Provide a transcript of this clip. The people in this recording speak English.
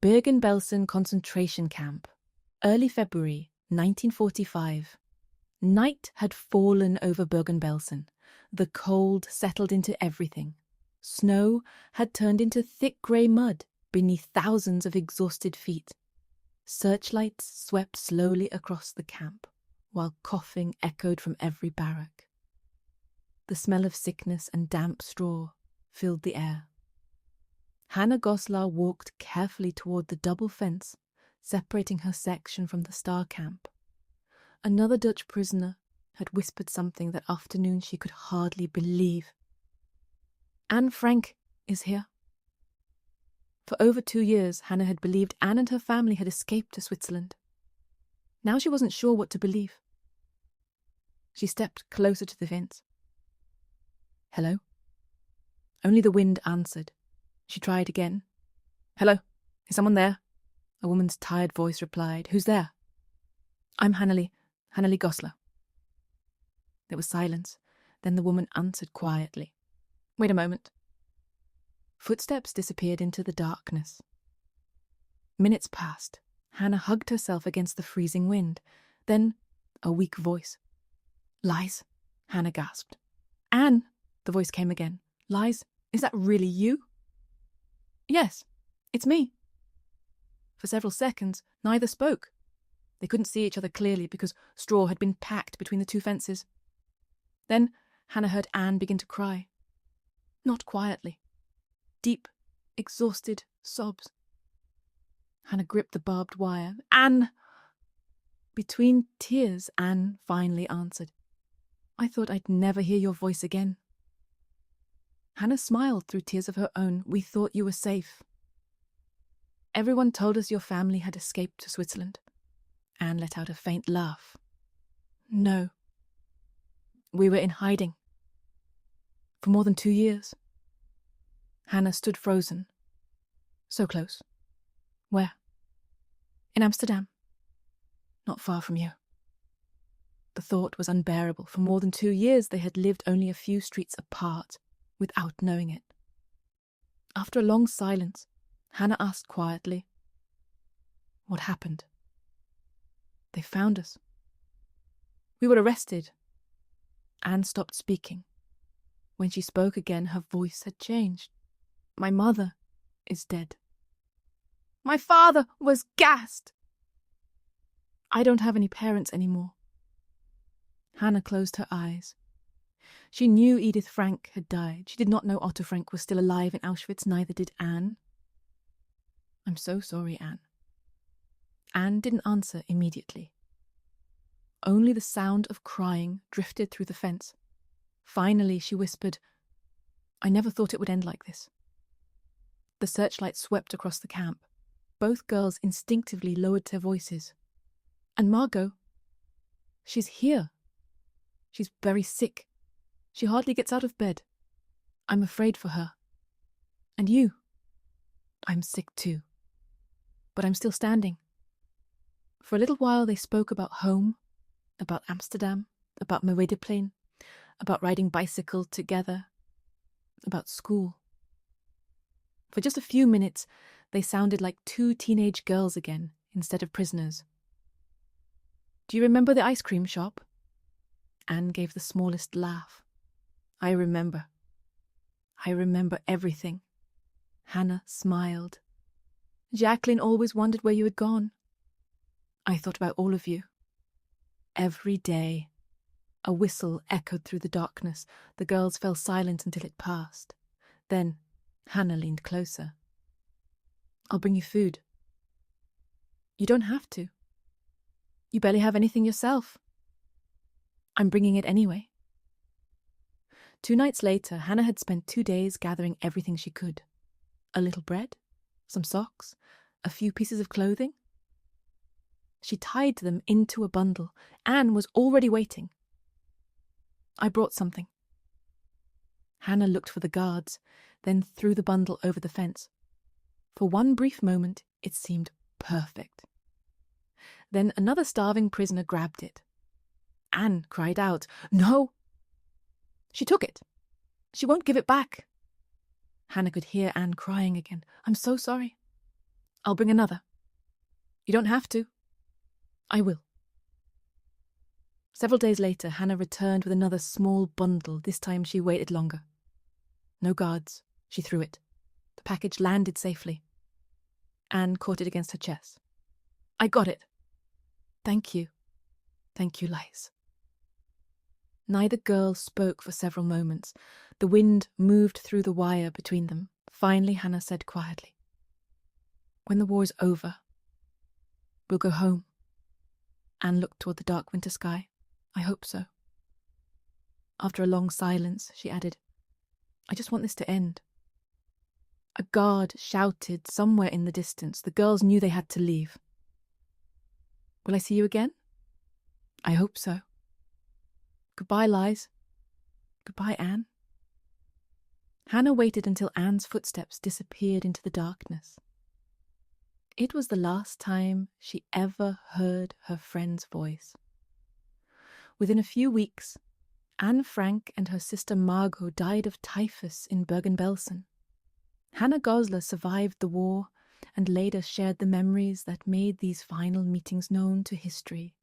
Bergen-Belsen concentration camp. Early February 1945. Night had fallen over Bergen-Belsen. The cold settled into everything. Snow had turned into thick grey mud beneath thousands of exhausted feet. Searchlights swept slowly across the camp, while coughing echoed from every barrack. The smell of sickness and damp straw filled the air. Hannah Goslar walked carefully toward the double fence separating her section from the Star camp. Another Dutch prisoner had whispered something that afternoon she could hardly believe. Anne Frank is here. For over 2 years, Hannah had believed Anne and her family had escaped to Switzerland. Now she wasn't sure what to believe. She stepped closer to the fence. Hello? Only the wind answered. She tried again. Hello? Is someone there? A woman's tired voice replied. Who's there? I'm Hannah Goslar. There was silence. Then the woman answered quietly. Wait a moment. Footsteps disappeared into the darkness. Minutes passed. Hannah hugged herself against the freezing wind. Then a weak voice. Lies? Hannah gasped. Anne, the voice came again. Lies? Is that really you? Yes, it's me. For several seconds, neither spoke. They couldn't see each other clearly because straw had been packed between the two fences. Then Hannah heard Anne begin to cry. Not quietly. Deep, exhausted sobs. Hannah gripped the barbed wire. Anne! Between tears, Anne finally answered. I thought I'd never hear your voice again. Hannah smiled through tears of her own. We thought you were safe. Everyone told us your family had escaped to Switzerland. Anne let out a faint laugh. No. We were in hiding. For more than 2 years. Hannah stood frozen. So close. Where? In Amsterdam. Not far from you. The thought was unbearable. For more than 2 years they had lived only a few streets apart, without knowing it. After a long silence, Hannah asked quietly, What happened? They found us. We were arrested. Anne stopped speaking. When she spoke again, her voice had changed. My mother is dead. My father was gassed. I don't have any parents anymore. Hannah closed her eyes. She knew Edith Frank had died. She did not know Otto Frank was still alive in Auschwitz, neither did Anne. I'm so sorry, Anne. Anne didn't answer immediately. Only the sound of crying drifted through the fence. Finally, she whispered, I never thought it would end like this. The searchlight swept across the camp. Both girls instinctively lowered their voices. And Margot? She's here. She's very sick. She hardly gets out of bed. I'm afraid for her. And you? I'm sick too. But I'm still standing. For a little while they spoke about home, about Amsterdam, about Mawedeplein, about riding bicycle together, about school. For just a few minutes, they sounded like 2 teenage girls again, instead of prisoners. Do you remember the ice cream shop? Anne gave the smallest laugh. I remember. I remember everything. Hannah smiled. Jacqueline always wondered where you had gone. I thought about all of you. Every day. A whistle echoed through the darkness. The girls fell silent until it passed. Then Hannah leaned closer. I'll bring you food. You don't have to. You barely have anything yourself. I'm bringing it anyway. 2 nights later, Hannah had spent 2 days gathering everything she could. A little bread, some socks, a few pieces of clothing. She tied them into a bundle. Anne was already waiting. I brought something. Hannah looked for the guards, then threw the bundle over the fence. For one brief moment, it seemed perfect. Then another starving prisoner grabbed it. Anne cried out, No! She took it. She won't give it back. Hannah could hear Anne crying again. I'm so sorry. I'll bring another. You don't have to. I will. Several days later, Hannah returned with another small bundle. This time she waited longer. No guards. She threw it. The package landed safely. Anne caught it against her chest. I got it. Thank you. Thank you, Liz. Neither girl spoke for several moments. The wind moved through the wire between them. Finally, Hannah said quietly, when the war is over, we'll go home. Anne looked toward the dark winter sky. I hope so. After a long silence, she added, I just want this to end. A guard shouted somewhere in the distance. The girls knew they had to leave. Will I see you again? I hope so. Goodbye, Liz. Goodbye, Anne. Hannah waited until Anne's footsteps disappeared into the darkness. It was the last time she ever heard her friend's voice. Within a few weeks, Anne Frank and her sister Margot died of typhus in Bergen-Belsen. Hannah Goslar survived the war and later shared the memories that made these final meetings known to history.